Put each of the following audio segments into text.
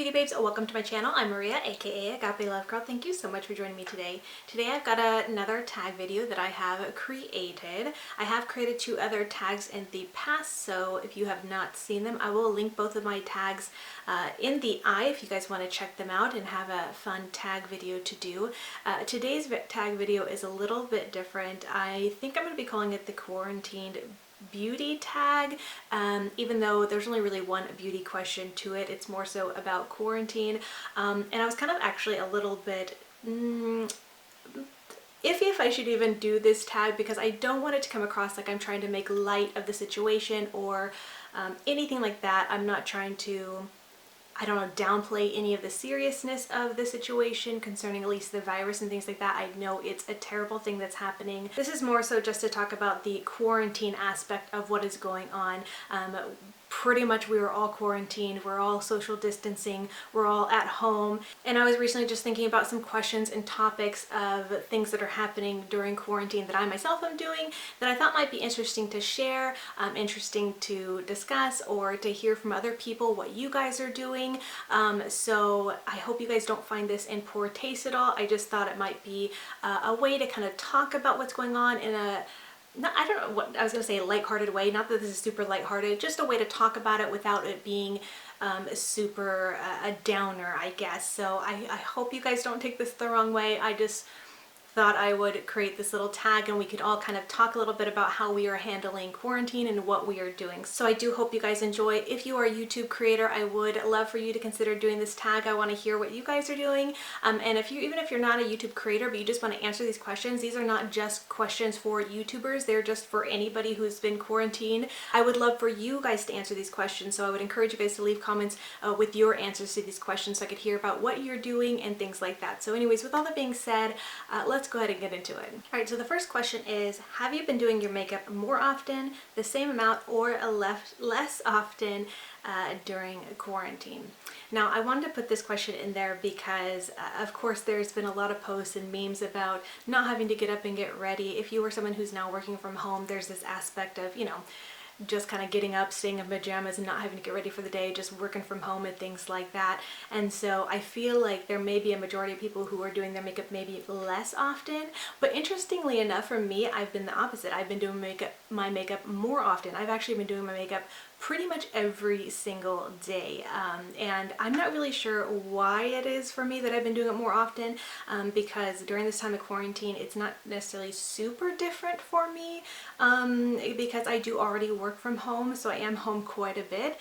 beauty babes, welcome to my channel. I'm Maria, aka Agape Love Girl. Thank you so much for joining me today. Today I've got another tag video that I have created. I have created 2 other tags in the past, so if you have not seen them, I will link both of my tags in the eye if you guys want to check them out and have a fun tag video to do. Today's tag video is a little bit different. I think I'm going to be calling it the quarantined beauty tag, even though there's only really one beauty question to it. It's more so about quarantine, and I was kind of actually a little bit iffy if I should even do this tag because I don't want it to come across like I'm trying to make light of the situation or anything like that. I'm not trying to, I don't know, downplay any of the seriousness of the situation concerning at least the virus and things like that. I know it's a terrible thing that's happening. This is more so just to talk about the quarantine aspect of what is going on. Pretty much we were all quarantined, we're all social distancing, we're all at home. And I was recently just thinking about some questions and topics of things that are happening during quarantine that I myself am doing that I thought might be interesting to share, interesting to discuss, or to hear from other people what you guys are doing. So I hope you guys don't find this in poor taste at all. I just thought it might be a way to kind of talk about what's going on in a I don't know what I was going to say, a lighthearted way. Not that this is super lighthearted, just a way to talk about it without it being super a downer, I guess. So I hope you guys don't take this the wrong way. I just thought I would create this little tag and we could all kind of talk a little bit about how we are handling quarantine and what we are doing. So I do hope you guys enjoy. If you are a YouTube creator, I would love for you to consider doing this tag. I want to hear what you guys are doing. And even if you're not a YouTube creator, but you just want to answer these questions, these are not just questions for YouTubers. They're just for anybody who's been quarantined. I would love for you guys to answer these questions. So I would encourage you guys to leave comments with your answers to these questions so I could hear about what you're doing and things like that. So anyways, with all that being said, let's go ahead and get into it. All right, so the first question is, have you been doing your makeup more often, the same amount, or less often during quarantine? Now, I wanted to put this question in there because, of course, there's been a lot of posts and memes about not having to get up and get ready. If you are someone who's now working from home, there's this aspect of, you know, just kind of getting up, staying in pajamas and not having to get ready for the day, just working from home and things like that. And so I feel like there may be a majority of people who are doing their makeup maybe less often, but interestingly enough for me, I've been the opposite. I've been doing my makeup more often. I've actually been doing my makeup pretty much every single day, and I'm not really sure why it is for me that I've been doing it more often, because during this time of quarantine it's not necessarily super different for me, because I do already work from home, so I am home quite a bit,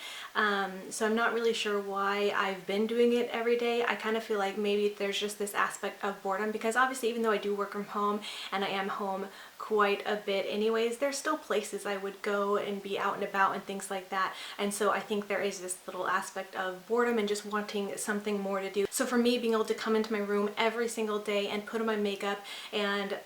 so I'm not really sure why I've been doing it every day. I kind of feel like maybe there's just this aspect of boredom, because obviously even though I do work from home and I am home quite a bit anyways, there's still places I would go and be out and about and things like that. And so I think there is this little aspect of boredom and just wanting something more to do. So for me, being able to come into my room every single day and put on my makeup and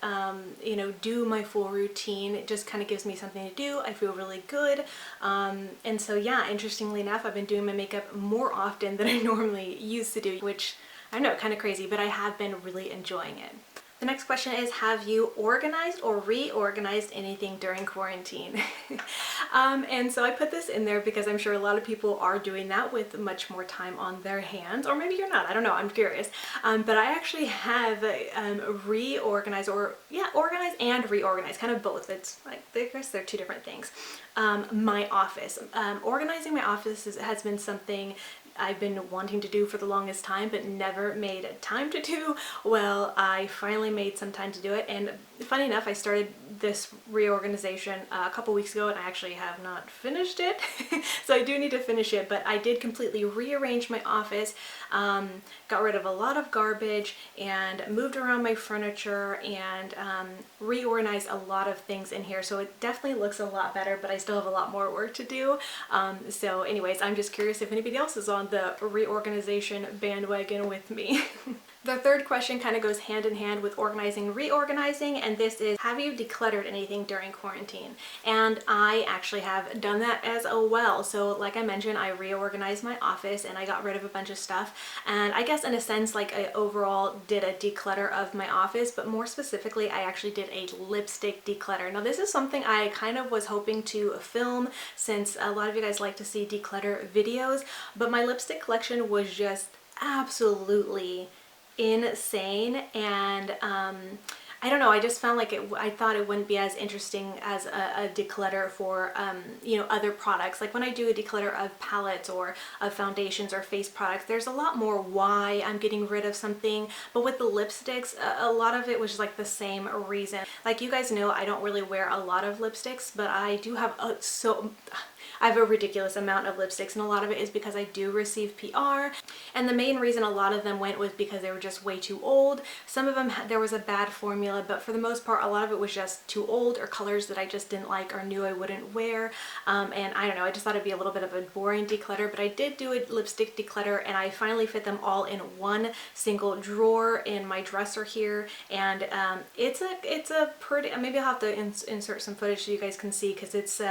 you know, do my full routine, it just kind of gives me something to do. I feel really good, and so yeah, interestingly enough, I've been doing my makeup more often than I normally used to do, which I know, kind of crazy, but I have been really enjoying it. The next question is, have you organized or reorganized anything during quarantine? And so I put this in there because I'm sure a lot of people are doing that with much more time on their hands, or maybe you're not, I don't know, I'm curious. But I actually have reorganized, or yeah, organized and reorganized, kind of both. It's like, I guess they're 2 different things. My office. Organizing my office has been something I've been wanting to do for the longest time, but never made time to do. Well, I finally made some time to do it, and funny enough, I started this reorganization a couple weeks ago, and I actually have not finished it. So I do need to finish it, but I did completely rearrange my office, got rid of a lot of garbage, and moved around my furniture, and reorganized a lot of things in here. So it definitely looks a lot better, but I still have a lot more work to do. So anyways, I'm just curious if anybody else is on the reorganization bandwagon with me. The third question kind of goes hand in hand with organizing and reorganizing, and this is, have you decluttered anything during quarantine? And I actually have done that as well. So like I mentioned, I reorganized my office and I got rid of a bunch of stuff. And I guess in a sense, like I overall did a declutter of my office, but more specifically, I actually did a lipstick declutter. Now this is something I kind of was hoping to film, since a lot of you guys like to see declutter videos, but my lipstick collection was just absolutely insane. And I don't know, I just found like I thought it wouldn't be as interesting as a declutter for you know, other products. Like when I do a declutter of palettes or of foundations or face products, there's a lot more why I'm getting rid of something. But with the lipsticks, a lot of it was just like the same reason. Like you guys know, I don't really wear a lot of lipsticks, but I do have I have a ridiculous amount of lipsticks, and a lot of it is because I do receive PR. And the main reason a lot of them went was because they were just way too old. Some of them, there was a bad formula, but for the most part, a lot of it was just too old or colors that I just didn't like or knew I wouldn't wear. And I don't know, I just thought it'd be a little bit of a boring declutter, but I did do a lipstick declutter, and I finally fit them all in one single drawer in my dresser here. And it's a pretty, maybe I'll have to insert some footage so you guys can see, because it's,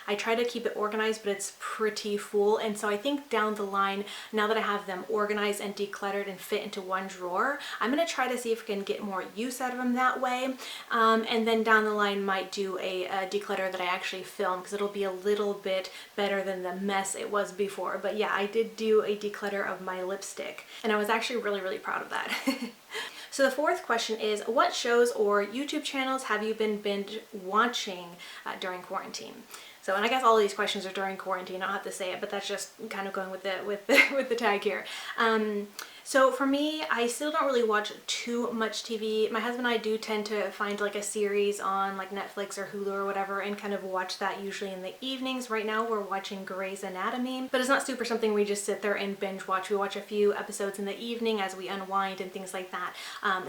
I try to keep it organized, but it's pretty full. And so I think down the line, now that I have them organized and decluttered and fit into one drawer, I'm going to try to see if I can get more use out of them that way. And then down the line might do a declutter that I actually film, because it'll be a little bit better than the mess it was before. But yeah, I did do a declutter of my lipstick, and I was actually really, really proud of that. So the fourth question is, what shows or YouTube channels have you been binge watching during quarantine? So, and I guess all of these questions are during quarantine. I don't have to say it, but that's just kind of going with the tag here. So for me, I still don't really watch too much TV. My husband and I do tend to find like a series on like Netflix or Hulu or whatever and kind of watch that usually in the evenings. Right now we're watching Grey's Anatomy, but it's not super something we just sit there and binge watch. We watch a few episodes in the evening as we unwind and things like that.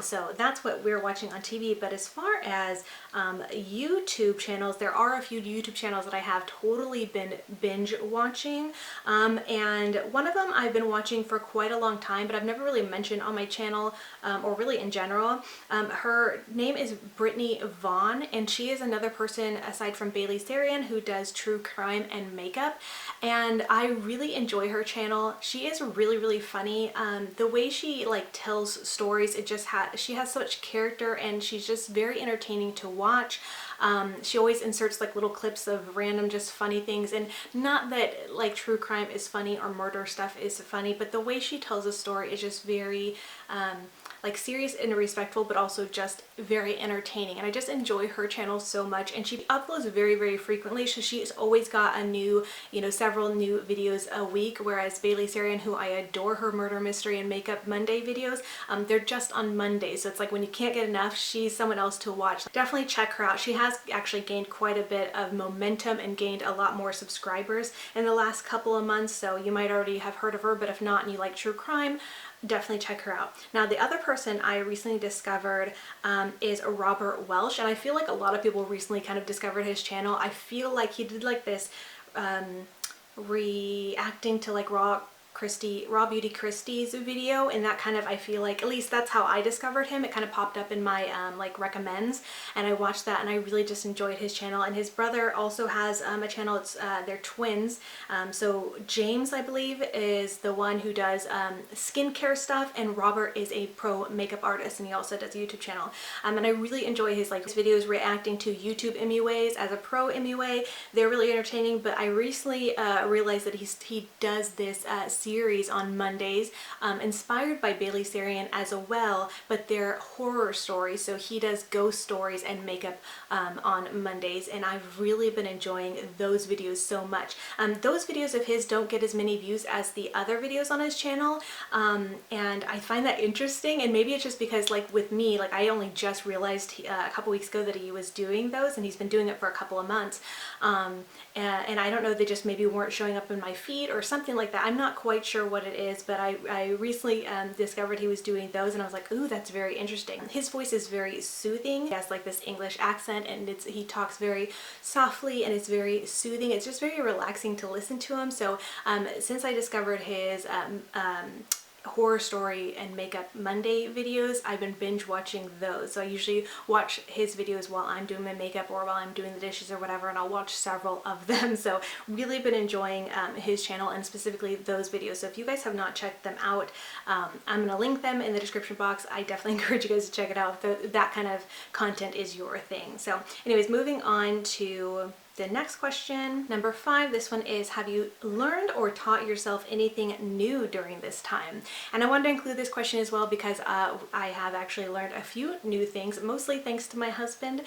So that's what we're watching on TV. But as far as YouTube channels, there are a few YouTube channels that I have totally been binge watching. And one of them I've been watching for quite a long time, but I've never really mentioned on my channel or really in general. Her name is Brittany Vaughn, and she is another person aside from Bailey Sarian who does true crime and makeup, and I really enjoy her channel. She is really, really funny. The way she like tells stories, she has such character, and she's just very entertaining to watch. She always inserts like little clips of random just funny things, and not that like true crime is funny or murder stuff is funny, but the way she tells a story is just very like serious and respectful, but also just very entertaining. And I just enjoy her channel so much, and she uploads very, very frequently, so she's always got a new, you know, several new videos a week, whereas Bailey Sarian, who I adore her murder mystery and makeup Monday videos, they're just on Mondays, so it's like when you can't get enough, she's someone else to watch. Definitely check her out. She has actually gained quite a bit of momentum and gained a lot more subscribers in the last couple of months, so you might already have heard of her, but if not and you like true crime, definitely check her out. Now, the other person I recently discovered is Robert Welsh, and I feel like a lot of people recently kind of discovered his channel. I feel like he did like this reacting to like Raw Beauty Christie's video, and that kind of, I feel like, at least that's how I discovered him. It kind of popped up in my like recommends, and I watched that, and I really just enjoyed his channel. And his brother also has a channel. It's they're twins. So James, I believe, is the one who does skincare stuff, and Robert is a pro makeup artist, and he also does a YouTube channel. And I really enjoy his like videos reacting to YouTube MUAs as a pro MUA. They're really entertaining. But I recently realized that he does this series on Mondays, inspired by Bailey Sarian as well, but they're horror stories. So he does ghost stories and makeup on Mondays, and I've really been enjoying those videos so much. Those videos of his don't get as many views as the other videos on his channel, and I find that interesting. And maybe it's just because, like with me, like I only just realized a couple weeks ago that he was doing those, and he's been doing it for a couple of months, and I don't know, they just maybe weren't showing up in my feed or something like that. I'm not quite sure what it is, but I recently discovered he was doing those, and I was like, ooh, that's very interesting. His voice is very soothing. He has like this English accent, and he talks very softly, and it's very soothing. It's just very relaxing to listen to him. So since I discovered his horror story and makeup Monday videos, I've been binge watching those. So I usually watch his videos while I'm doing my makeup or while I'm doing the dishes or whatever, and I'll watch several of them. So really been enjoying his channel and specifically those videos. So if you guys have not checked them out, I'm gonna link them in the description box. I definitely encourage you guys to check it out if that kind of content is your thing. So anyways, moving on to the next question, number 5, this one is, have you learned or taught yourself anything new during this time? And I wanted to include this question as well because I have actually learned a few new things, mostly thanks to my husband,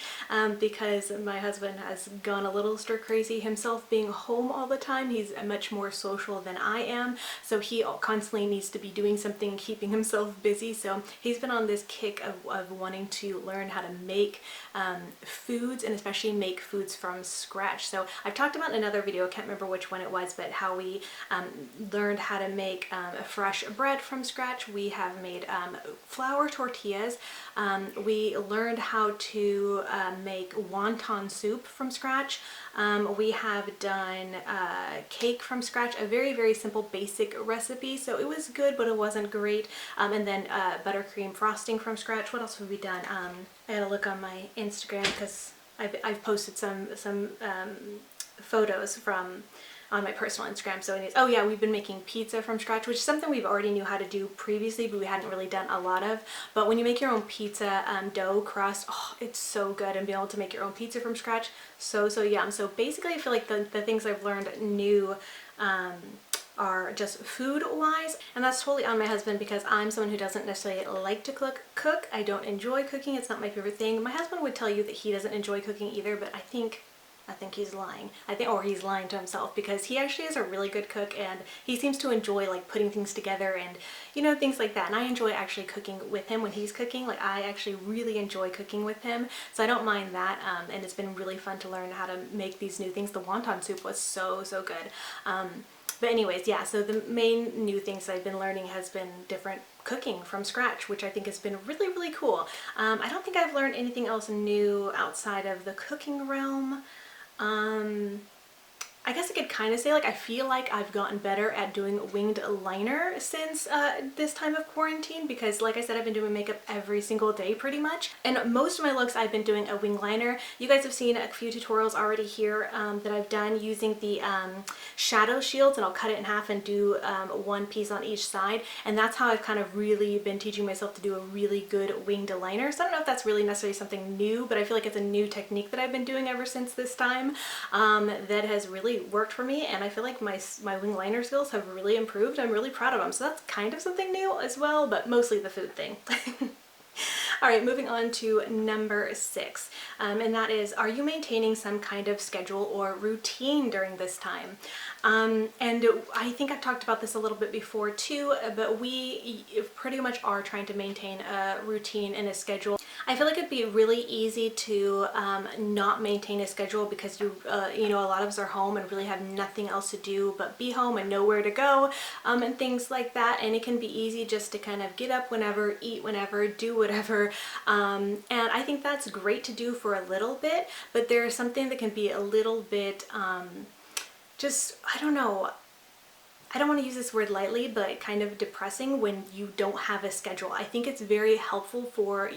because my husband has gone a little stir crazy himself being home all the time. He's much more social than I am, so he constantly needs to be doing something, keeping himself busy. So he's been on this kick of wanting to learn how to make foods, and especially make foods from scratch. So I've talked about in another video, I can't remember which one it was, but how we learned how to make fresh bread from scratch. We have made flour tortillas. We learned how to make wonton soup from scratch. We have done cake from scratch, a very, very simple basic recipe. So it was good, but it wasn't great. And then buttercream frosting from scratch. What else have we done? I gotta look on my Instagram because I've posted some photos from on my personal Instagram. So anyways, oh yeah, we've been making pizza from scratch, which is something we've already knew how to do previously, but we hadn't really done a lot of. But when you make your own pizza dough crust, oh, it's so good. And being able to make your own pizza from scratch, so yum. So basically I feel like the things I've learned new are just food wise, and that's totally on my husband because I'm someone who doesn't necessarily like to cook. I don't enjoy cooking. It's not my favorite thing. My husband would tell you that he doesn't enjoy cooking either, but I think he's lying. Or he's lying to himself, because he actually is a really good cook and he seems to enjoy like putting things together and things like that. And I enjoy actually cooking with him when he's cooking. Like I actually really enjoy cooking with him, so I don't mind that. And it's been really fun to learn how to make these new things. The wonton soup was so good. But anyways, yeah, so the main new things I've been learning has been different cooking from scratch, which I think has been really, really cool. I don't think I've learned anything else new outside of the cooking realm. I guess I could kind of say like I feel like I've gotten better at doing winged liner since this time of quarantine, because like I said, I've been doing makeup every single day pretty much, and most of my looks I've been doing a wing liner. You guys have seen a few tutorials already here that I've done using the shadow shields, and I'll cut it in half and do one piece on each side, and that's how I've kind of really been teaching myself to do a really good winged liner. So I don't know if that's really necessarily something new, but I feel like it's a new technique that I've been doing ever since this time that has really worked for me, and I feel like my wing liner skills have really improved. I'm really proud of them, so that's kind of something new as well, but mostly the food thing. All right, moving on to number 6, and that is, are you maintaining some kind of schedule or routine during this time? And I think I've talked about this a little bit before too, but we pretty much are trying to maintain a routine and a schedule. I feel like it'd be really easy to not maintain a schedule because a lot of us are home and really have nothing else to do but be home and know where to go and things like that. And it can be easy just to kind of get up whenever, eat whenever, do whatever. And I think that's great to do for a little bit, but there's something that can be a little bit just, I don't know, I don't want to use this word lightly, but kind of depressing when you don't have a schedule. I think it's very helpful for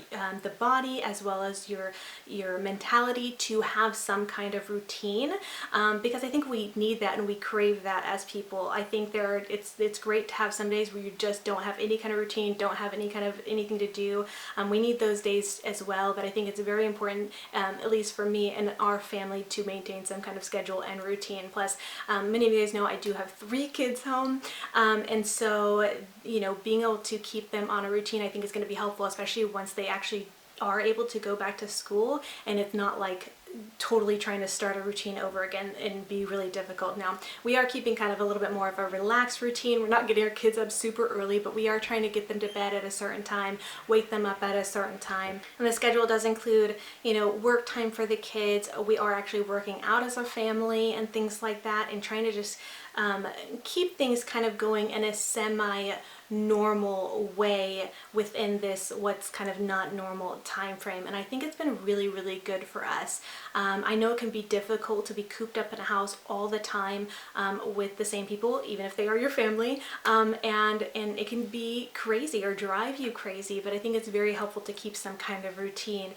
the body as well as your mentality to have some kind of routine, because I think we need that and we crave that as people. I think it's great to have some days where you just don't have any kind of routine, don't have any kind of anything to do. We need those days as well, but I think it's very important, at least for me and our family, to maintain some kind of schedule and routine. Plus, many of you guys know I do have 3 kids home, and so being able to keep them on a routine I think is going to be helpful, especially once they actually are able to go back to school and it's not like totally trying to start a routine over again and be really difficult. Now, we are keeping kind of a little bit more of a relaxed routine. We're not getting our kids up super early, but we are trying to get them to bed at a certain time, wake them up at a certain time. And the schedule does include, work time for the kids. We are actually working out as a family and things like that, and trying to just keep things kind of going in a normal way within this what's kind of not normal time frame. And I think it's been really, really good for us. I know it can be difficult to be cooped up in a house all the time with the same people, even if they are your family, and it can be crazy or drive you crazy, but I think it's very helpful to keep some kind of routine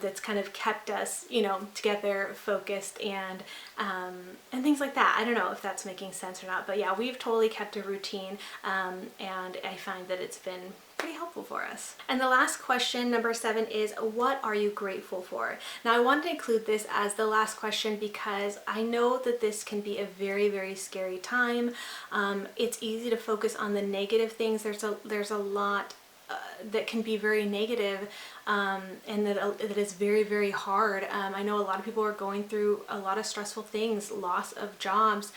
that's kind of kept us, you know, together, focused, and things like that. I don't know if that's making sense or not, but yeah, we've totally kept a routine, and I find that it's been pretty helpful for us. And the last question, number 7, is what are you grateful for? Now I wanted to include this as the last question because I know that this can be a very, very scary time. It's easy to focus on the negative things. There's a lot that can be very negative, and that is very, very hard. I know a lot of people are going through a lot of stressful things, loss of jobs.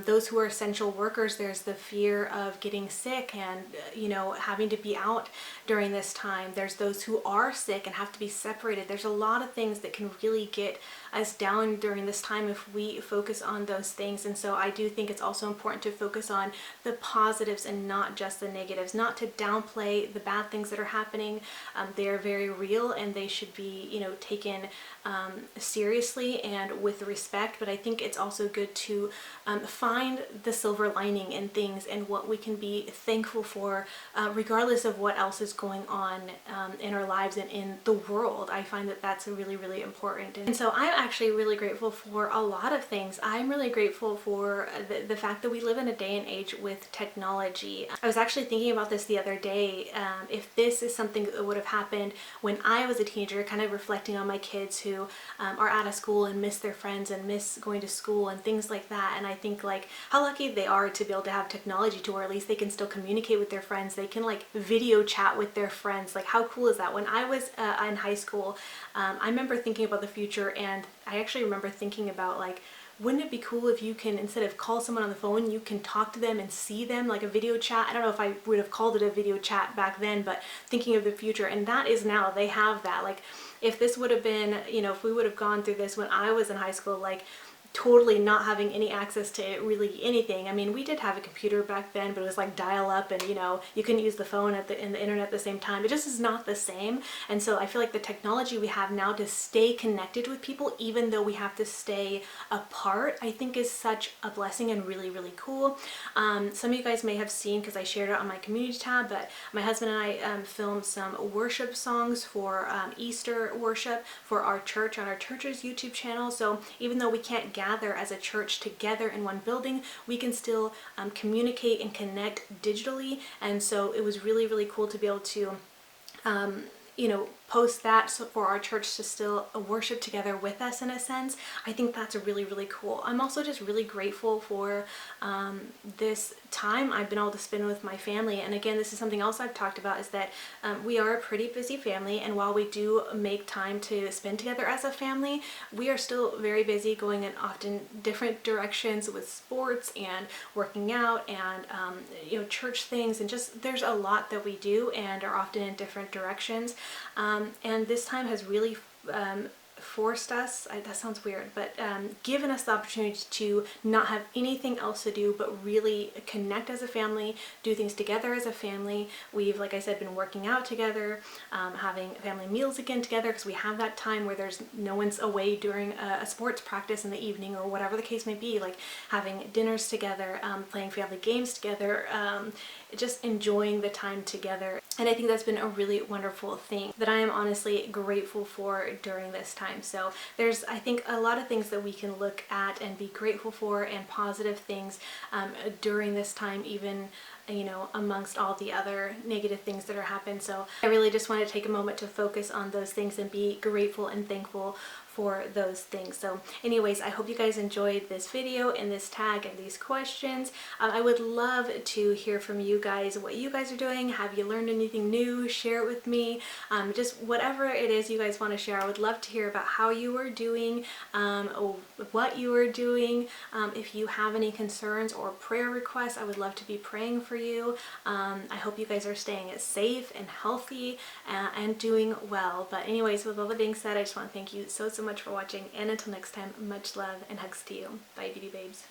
Those who are essential workers, there's the fear of getting sick and, you know, having to be out during this time. There's those who are sick and have to be separated. There's a lot of things that can really get us down during this time if we focus on those things. And so I do think it's also important to focus on the positives and not just the negatives, not to downplay the bad things that are happening. They are very real and they should be, you know, taken seriously and with respect. But I think it's also good to find the silver lining in things and what we can be thankful for, regardless of what else is going on in our lives and in the world. I find that that's really, really important. And so I'm actually really grateful for a lot of things. I'm really grateful for the fact that we live in a day and age with technology. I was actually thinking about this the other day. If this is something that would have happened when I was a teenager, kind of reflecting on my kids who are out of school and miss their friends and miss going to school and things like that. And I think like how lucky they are to be able to have technology to where at least they can still communicate with their friends. They can like video chat with their friends. Like how cool is that? When I was in high school, I remember thinking about the future, and I actually remember thinking about like, wouldn't it be cool if you can, instead of call someone on the phone, you can talk to them and see them, like a video chat. I don't know if I would have called it a video chat back then, but thinking of the future, and that is now, they have that. Like if this would have been, you know, if we would have gone through this when I was in high school, like totally not having any access to really anything. I mean, we did have a computer back then, but it was like dial up, and you know, you couldn't use the phone and the internet at the same time. It just is not the same. And so I feel like the technology we have now to stay connected with people, even though we have to stay apart, I think is such a blessing and really, really cool. Some of you guys may have seen, because I shared it on my community tab, but my husband and I filmed some worship songs for Easter worship for our church on our church's YouTube channel. So even though we can't gather as a church together in one building, we can still communicate and connect digitally. And so it was really, really cool to be able to you know, post that so for our church to still worship together with us in a sense. I think that's really, really cool. I'm also just really grateful for this time I've been able to spend with my family. And again, this is something else I've talked about, is that we are a pretty busy family, and while we do make time to spend together as a family, we are still very busy, going in often different directions with sports and working out and you know, church things, and just there's a lot that we do and are often in different directions. And this time has really forced us, that sounds weird, but given us the opportunity to not have anything else to do but really connect as a family, do things together as a family. We've, like I said, been working out together, having family meals again together, because we have that time where there's no one's away during a sports practice in the evening or whatever the case may be, like having dinners together, playing family games together, just enjoying the time together. And I think that's been a really wonderful thing that I am honestly grateful for during this time. So there's, I think, a lot of things that we can look at and be grateful for, and positive things during this time, even, you know, amongst all the other negative things that are happening. So I really just want to take a moment to focus on those things and be grateful and thankful for those things. So anyways, I hope you guys enjoyed this video and this tag and these questions. I would love to hear from you guys, what you guys are doing. Have you learned anything new? Share it with me. Just whatever it is you guys want to share. I would love to hear about how you are doing, what you are doing. If you have any concerns or prayer requests, I would love to be praying for you. I hope you guys are staying safe and healthy and doing well. But anyways, with all that being said, I just want to thank you so much for watching, and until next time, much love and hugs to you. Bye, beauty babes.